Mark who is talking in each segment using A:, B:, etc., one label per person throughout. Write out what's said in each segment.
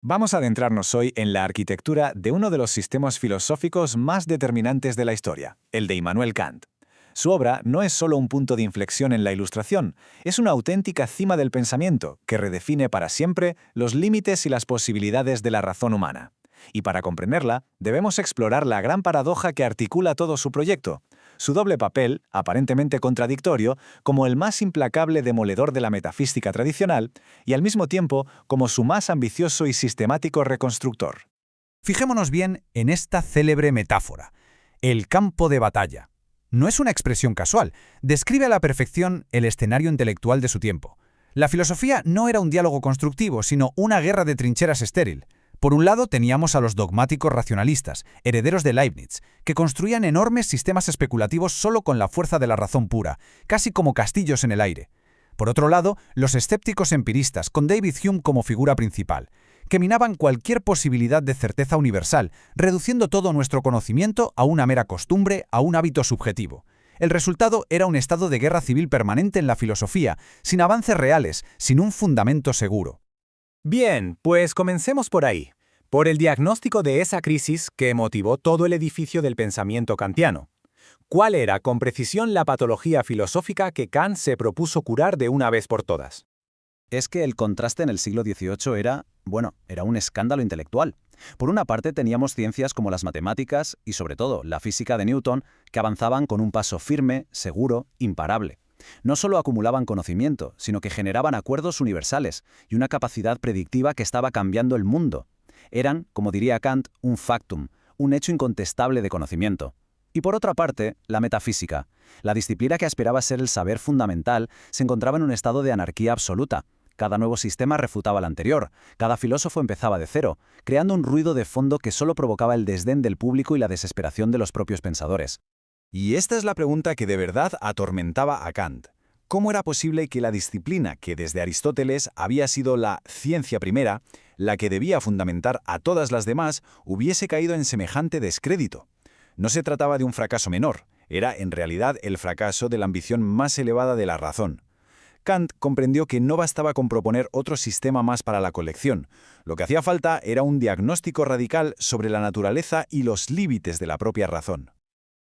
A: Vamos a adentrarnos hoy en la arquitectura de uno de los sistemas filosóficos más determinantes de la historia, el de Immanuel Kant. Su obra no es solo un punto de inflexión en la Ilustración, es una auténtica cima del pensamiento que redefine para siempre los límites y las posibilidades de la razón humana. Y para comprenderla, debemos explorar la gran paradoja que articula todo su proyecto, su doble papel, aparentemente contradictorio, como el más implacable demoledor de la metafísica tradicional y al mismo tiempo como su más ambicioso y sistemático reconstructor.
B: Fijémonos bien en esta célebre metáfora, el campo de batalla. No es una expresión casual, describe a la perfección el escenario intelectual de su tiempo. La filosofía no era un diálogo constructivo, sino una guerra de trincheras estéril. Por un lado teníamos a los dogmáticos racionalistas, herederos de Leibniz, que construían enormes sistemas especulativos solo con la fuerza de la razón pura, casi como castillos en el aire. Por otro lado, los escépticos empiristas, con David Hume como figura principal, que minaban cualquier posibilidad de certeza universal, reduciendo todo nuestro conocimiento a una mera costumbre, a un hábito subjetivo. El resultado era un estado de guerra civil permanente en la filosofía, sin avances reales, sin un fundamento seguro.
A: Bien, pues comencemos por ahí, por el diagnóstico de esa crisis que motivó todo el edificio del pensamiento kantiano. ¿Cuál era con precisión la patología filosófica que Kant se propuso curar de una vez por todas?
C: Es que el contraste en el siglo XVIII era un escándalo intelectual. Por una parte teníamos ciencias como las matemáticas y sobre todo la física de Newton, que avanzaban con un paso firme, seguro, imparable. No solo acumulaban conocimiento, sino que generaban acuerdos universales y una capacidad predictiva que estaba cambiando el mundo. Eran, como diría Kant, un factum, un hecho incontestable de conocimiento. Y por otra parte, la metafísica, la disciplina que aspiraba a ser el saber fundamental, se encontraba en un estado de anarquía absoluta. Cada nuevo sistema refutaba el anterior, cada filósofo empezaba de cero, creando un ruido de fondo que solo provocaba el desdén del público y la desesperación de los propios pensadores.
A: Y esta es la pregunta que de verdad atormentaba a Kant. ¿Cómo era posible que la disciplina que desde Aristóteles había sido la ciencia primera, la que debía fundamentar a todas las demás, hubiese caído en semejante descrédito? No se trataba de un fracaso menor, era en realidad el fracaso de la ambición más elevada de la razón. Kant comprendió que no bastaba con proponer otro sistema más para la colección. Lo que hacía falta era un diagnóstico radical sobre la naturaleza y los límites de la propia razón.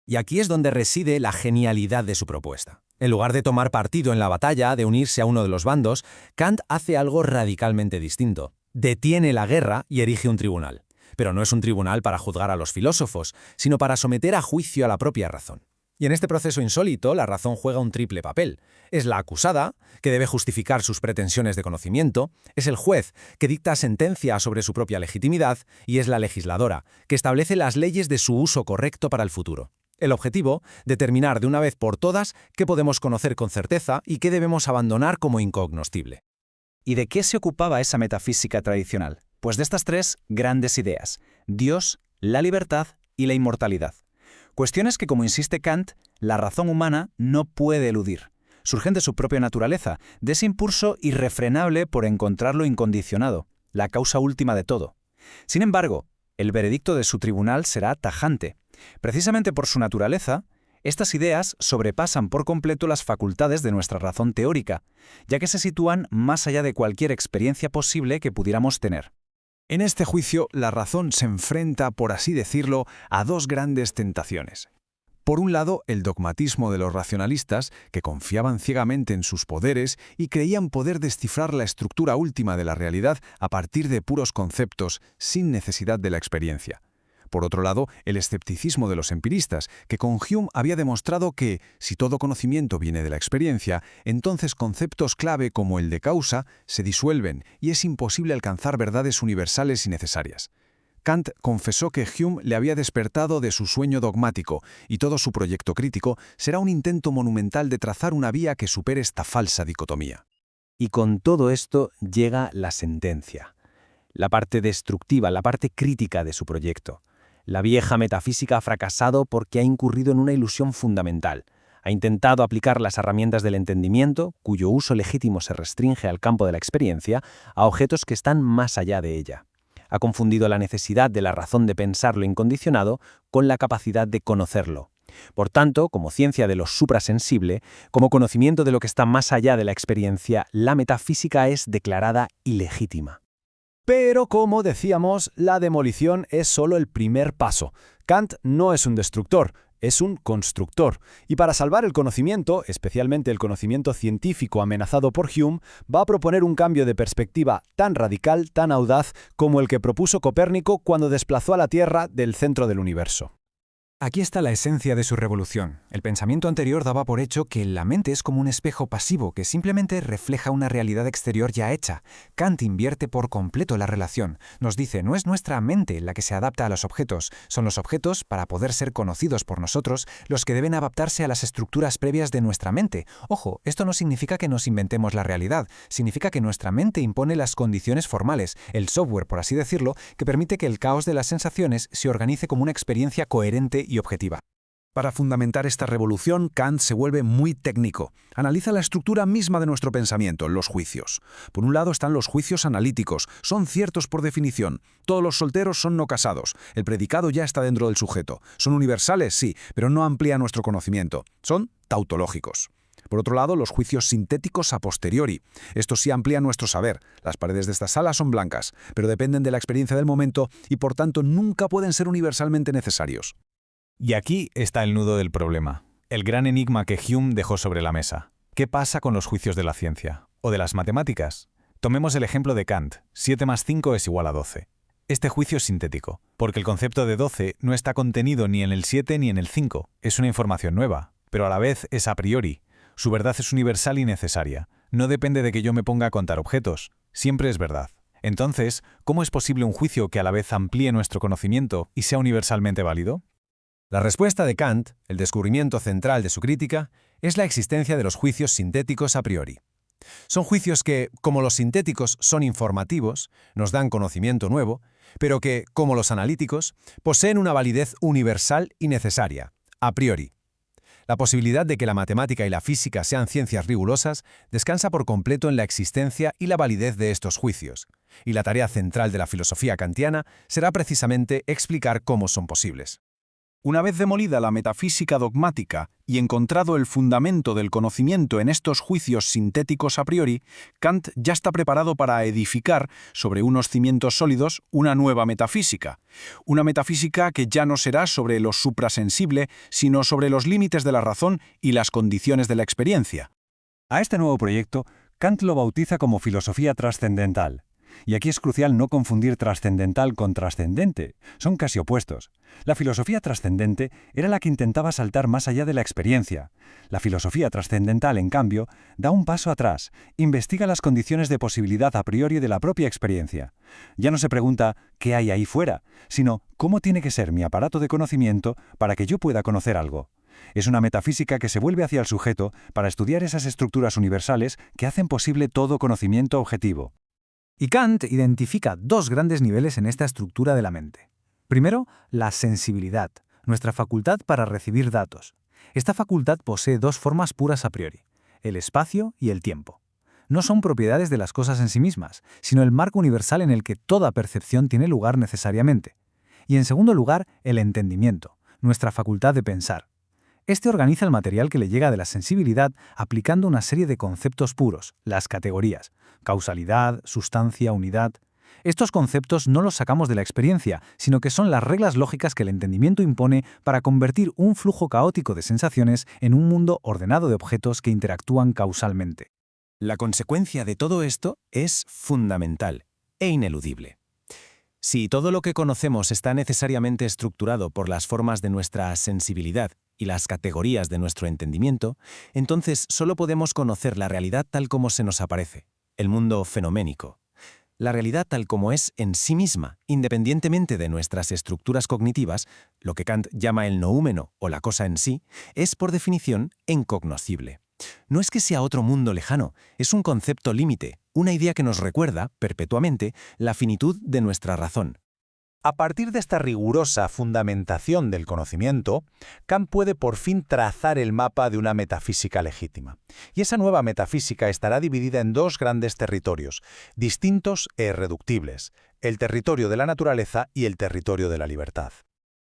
D: Y aquí es donde reside la genialidad de su propuesta. En lugar de tomar partido en la batalla, de unirse a uno de los bandos, Kant hace algo radicalmente distinto. Detiene la guerra y erige un tribunal. Pero no es un tribunal para juzgar a los filósofos, sino para someter a juicio a la propia razón. Y en este proceso insólito, la razón juega un triple papel. Es la acusada, que debe justificar sus pretensiones de conocimiento, es el juez, que dicta sentencia sobre su propia legitimidad, y es la legisladora, que establece las leyes de su uso correcto para el futuro. El objetivo, determinar de una vez por todas qué podemos conocer con certeza y qué debemos abandonar como incognoscible.
C: ¿Y de qué se ocupaba esa metafísica tradicional? Pues de estas tres grandes ideas: Dios, la libertad y la inmortalidad. Cuestiones que, como insiste Kant, la razón humana no puede eludir. Surgen de su propia naturaleza, de ese impulso irrefrenable por encontrar lo incondicionado, la causa última de todo. Sin embargo, el veredicto de su tribunal será tajante. Precisamente por su naturaleza, estas ideas sobrepasan por completo las facultades de nuestra razón teórica, ya que se sitúan más allá de cualquier experiencia posible que pudiéramos tener.
B: En este juicio, la razón se enfrenta, por así decirlo, a dos grandes tentaciones. Por un lado, el dogmatismo de los racionalistas, que confiaban ciegamente en sus poderes y creían poder descifrar la estructura última de la realidad a partir de puros conceptos, sin necesidad de la experiencia. Por otro lado, el escepticismo de los empiristas, que con Hume había demostrado que, si todo conocimiento viene de la experiencia, entonces conceptos clave como el de causa se disuelven y es imposible alcanzar verdades universales y necesarias. Kant confesó que Hume le había despertado de su sueño dogmático y todo su proyecto crítico será un intento monumental de trazar una vía que supere esta falsa dicotomía.
D: Y con todo esto llega la sentencia, la parte destructiva, la parte crítica de su proyecto. La vieja metafísica ha fracasado porque ha incurrido en una ilusión fundamental. Ha intentado aplicar las herramientas del entendimiento, cuyo uso legítimo se restringe al campo de la experiencia, a objetos que están más allá de ella. Ha confundido la necesidad de la razón de pensar lo incondicionado con la capacidad de conocerlo. Por tanto, como ciencia de lo suprasensible, como conocimiento de lo que está más allá de la experiencia, la metafísica es declarada ilegítima.
B: Pero, como decíamos, la demolición es solo el primer paso. Kant no es un destructor, es un constructor. Y para salvar el conocimiento, especialmente el conocimiento científico amenazado por Hume, va a proponer un cambio de perspectiva tan radical, tan audaz, como el que propuso Copérnico cuando desplazó a la Tierra del centro del universo.
E: Aquí está la esencia de su revolución. El pensamiento anterior daba por hecho que la mente es como un espejo pasivo que simplemente refleja una realidad exterior ya hecha. Kant invierte por completo la relación. Nos dice, no es nuestra mente la que se adapta a los objetos, son los objetos, para poder ser conocidos por nosotros, los que deben adaptarse a las estructuras previas de nuestra mente. Ojo, esto no significa que nos inventemos la realidad, significa que nuestra mente impone las condiciones formales, el software, por así decirlo, que permite que el caos de las sensaciones se organice como una experiencia coherente y objetiva.
F: Para fundamentar esta revolución, Kant se vuelve muy técnico. Analiza la estructura misma de nuestro pensamiento, los juicios. Por un lado están los juicios analíticos. Son ciertos por definición. Todos los solteros son no casados. El predicado ya está dentro del sujeto. Son universales, sí, pero no amplía nuestro conocimiento. Son tautológicos. Por otro lado, los juicios sintéticos a posteriori. Estos sí amplían nuestro saber. Las paredes de esta sala son blancas, pero dependen de la experiencia del momento y por tanto nunca pueden ser universalmente necesarios.
A: Y aquí está el nudo del problema, el gran enigma que Hume dejó sobre la mesa. ¿Qué pasa con los juicios de la ciencia? ¿O de las matemáticas? Tomemos el ejemplo de Kant, 7 más 5 es igual a 12. Este juicio es sintético, porque el concepto de 12 no está contenido ni en el 7 ni en el 5. Es una información nueva, pero a la vez es a priori. Su verdad es universal y necesaria. No depende de que yo me ponga a contar objetos. Siempre es verdad. Entonces, ¿cómo es posible un juicio que a la vez amplíe nuestro conocimiento y sea universalmente válido?
D: La respuesta de Kant, el descubrimiento central de su crítica, es la existencia de los juicios sintéticos a priori. Son juicios que, como los sintéticos son informativos, nos dan conocimiento nuevo, pero que, como los analíticos, poseen una validez universal y necesaria, a priori. La posibilidad de que la matemática y la física sean ciencias rigurosas descansa por completo en la existencia y la validez de estos juicios, y la tarea central de la filosofía kantiana será precisamente explicar cómo son posibles.
F: Una vez demolida la metafísica dogmática y encontrado el fundamento del conocimiento en estos juicios sintéticos a priori, Kant ya está preparado para edificar sobre unos cimientos sólidos una nueva metafísica. Una metafísica que ya no será sobre lo suprasensible, sino sobre los límites de la razón y las condiciones de la experiencia.
G: A este nuevo proyecto, Kant lo bautiza como filosofía trascendental. Y aquí es crucial no confundir trascendental con trascendente. Son casi opuestos. La filosofía trascendente era la que intentaba saltar más allá de la experiencia. La filosofía trascendental, en cambio, da un paso atrás, investiga las condiciones de posibilidad a priori de la propia experiencia. Ya no se pregunta ¿qué hay ahí fuera?, sino ¿cómo tiene que ser mi aparato de conocimiento para que yo pueda conocer algo? Es una metafísica que se vuelve hacia el sujeto para estudiar esas estructuras universales que hacen posible todo conocimiento objetivo.
B: Y Kant identifica dos grandes niveles en esta estructura de la mente. Primero, la sensibilidad, nuestra facultad para recibir datos. Esta facultad posee dos formas puras a priori, el espacio y el tiempo. No son propiedades de las cosas en sí mismas, sino el marco universal en el que toda percepción tiene lugar necesariamente. Y en segundo lugar, el entendimiento, nuestra facultad de pensar. Este organiza el material que le llega de la sensibilidad aplicando una serie de conceptos puros, las categorías, causalidad, sustancia, unidad. Estos conceptos no los sacamos de la experiencia, sino que son las reglas lógicas que el entendimiento impone para convertir un flujo caótico de sensaciones en un mundo ordenado de objetos que interactúan causalmente.
D: La consecuencia de todo esto es fundamental e ineludible. Si todo lo que conocemos está necesariamente estructurado por las formas de nuestra sensibilidad y las categorías de nuestro entendimiento, entonces solo podemos conocer la realidad tal como se nos aparece, el mundo fenoménico. La realidad tal como es en sí misma, independientemente de nuestras estructuras cognitivas, lo que Kant llama el noúmeno o la cosa en sí, es por definición incognoscible. No es que sea otro mundo lejano, es un concepto límite, una idea que nos recuerda, perpetuamente, la finitud de nuestra razón.
A: A partir de esta rigurosa fundamentación del conocimiento, Kant puede por fin trazar el mapa de una metafísica legítima. Y esa nueva metafísica estará dividida en dos grandes territorios, distintos e irreductibles, el territorio de la naturaleza y el territorio de la libertad.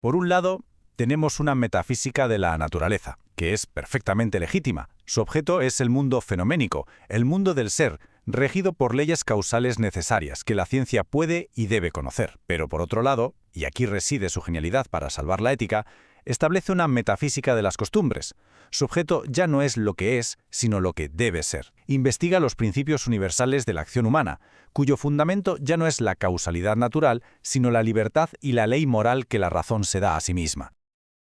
A: Por un lado, tenemos una metafísica de la naturaleza,
F: que es perfectamente legítima. Su objeto es el mundo fenoménico, el mundo del ser, regido por leyes causales necesarias que la ciencia puede y debe conocer. Pero por otro lado, y aquí reside su genialidad para salvar la ética, establece una metafísica de las costumbres. Su objeto ya no es lo que es, sino lo que debe ser. Investiga los principios universales de la acción humana, cuyo fundamento ya no es la causalidad natural, sino la libertad y la ley moral que la razón se da a sí misma.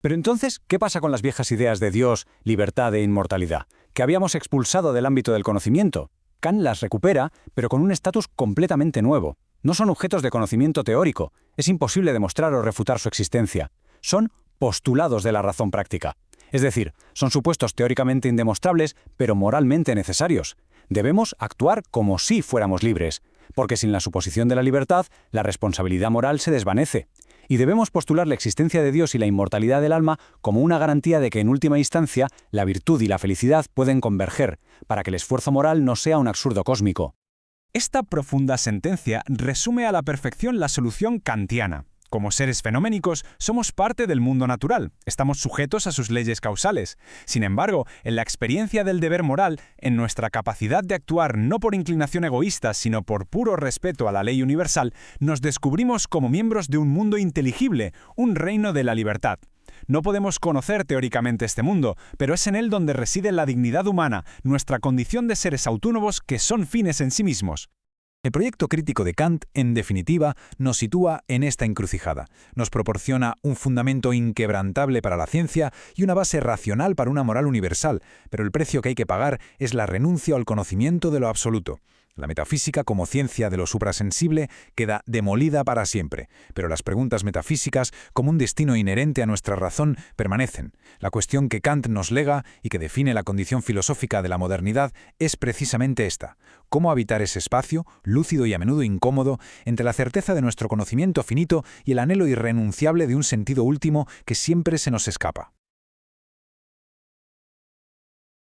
B: Pero entonces, ¿qué pasa con las viejas ideas de Dios, libertad e inmortalidad, que habíamos expulsado del ámbito del conocimiento? Kant las recupera, pero con un estatus completamente nuevo. No son objetos de conocimiento teórico, es imposible demostrar o refutar su existencia. Son postulados de la razón práctica. Es decir, son supuestos teóricamente indemostrables, pero moralmente necesarios. Debemos actuar como si fuéramos libres, porque sin la suposición de la libertad, la responsabilidad moral se desvanece. Y debemos postular la existencia de Dios y la inmortalidad del alma como una garantía de que en última instancia la virtud y la felicidad pueden converger, para que el esfuerzo moral no sea un absurdo cósmico.
H: Esta profunda sentencia resume a la perfección la solución kantiana. Como seres fenoménicos, somos parte del mundo natural, estamos sujetos a sus leyes causales. Sin embargo, en la experiencia del deber moral, en nuestra capacidad de actuar no por inclinación egoísta, sino por puro respeto a la ley universal, nos descubrimos como miembros de un mundo inteligible, un reino de la libertad. No podemos conocer teóricamente este mundo, pero es en él donde reside la dignidad humana, nuestra condición de seres autónomos que son fines en sí mismos.
B: El proyecto crítico de Kant, en definitiva, nos sitúa en esta encrucijada. Nos proporciona un fundamento inquebrantable para la ciencia y una base racional para una moral universal, pero el precio que hay que pagar es la renuncia al conocimiento de lo absoluto. La metafísica como ciencia de lo suprasensible queda demolida para siempre, pero las preguntas metafísicas, como un destino inherente a nuestra razón, permanecen. La cuestión que Kant nos lega y que define la condición filosófica de la modernidad es precisamente esta: cómo habitar ese espacio, lúcido y a menudo incómodo, entre la certeza de nuestro conocimiento finito y el anhelo irrenunciable de un sentido último que siempre se nos escapa.